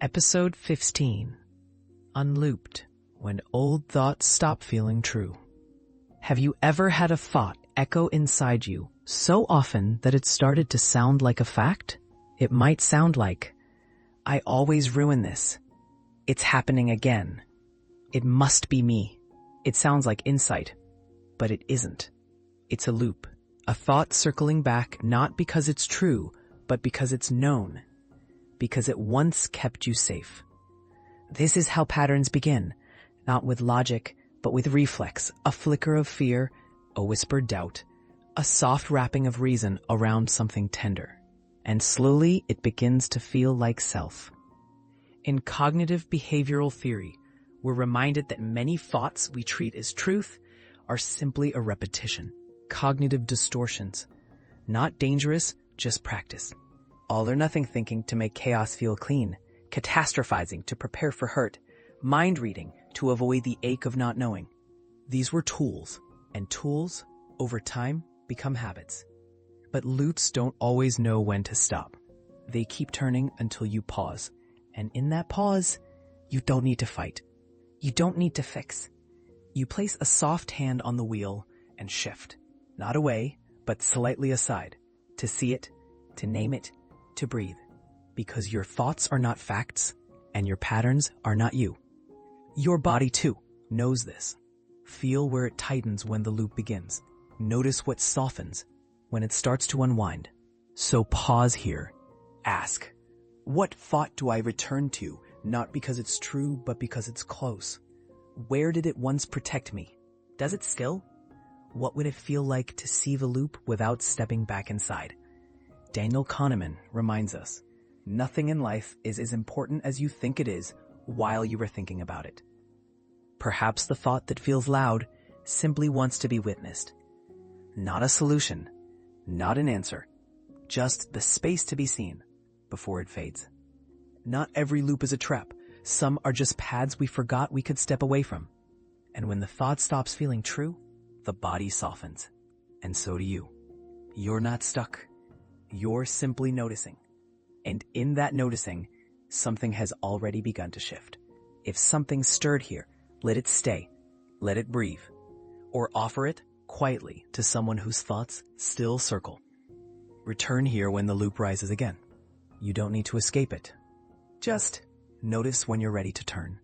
Episode 15. Unlooped, when old thoughts stop feeling true. Have you ever had a thought echo inside you so often that it started to sound like a fact? It might sound like, I always ruin this. It's happening again. It must be me. It sounds like insight, but it isn't. It's a loop, a thought circling back not because it's true, but because it's known, because it once kept you safe. This is how patterns begin, not with logic, but with reflex, a flicker of fear, a whispered doubt, a soft wrapping of reason around something tender. And slowly it begins to feel like self. In cognitive behavioral theory, we're reminded that many thoughts we treat as truth are simply a repetition. Cognitive distortions. Not dangerous, just practice. All or nothing thinking to make chaos feel clean, catastrophizing to prepare for hurt, mind reading to avoid the ache of not knowing. These were tools, and tools, over time, become habits. But loops don't always know when to stop. They keep turning until you pause. And in that pause, you don't need to fight. You don't need to fix. You place a soft hand on the wheel and shift. Not away, but slightly aside. To see it, to name it, to breathe. Because your thoughts are not facts, and your patterns are not you. Your body, too, knows this. Feel where it tightens when the loop begins. Notice what softens when it starts to unwind. So pause here. Ask, what thought do I return to, not because it's true, but because it's close? Where did it once protect me? Does it still? What would it feel like to see the loop without stepping back inside? Daniel Kahneman reminds us, nothing in life is as important as you think it is while you are thinking about it. Perhaps the thought that feels loud simply wants to be witnessed. Not a solution, not an answer, just the space to be seen before it fades. Not every loop is a trap. Some are just paths we forgot we could step away from. And when the thought stops feeling true, the body softens. And so do you. You're not stuck. You're simply noticing. And in that noticing, something has already begun to shift. If something stirred here, let it stay. Let it breathe. Or offer it quietly to someone whose thoughts still circle. Return here when the loop rises again. You don't need to escape it. Just notice when you're ready to turn.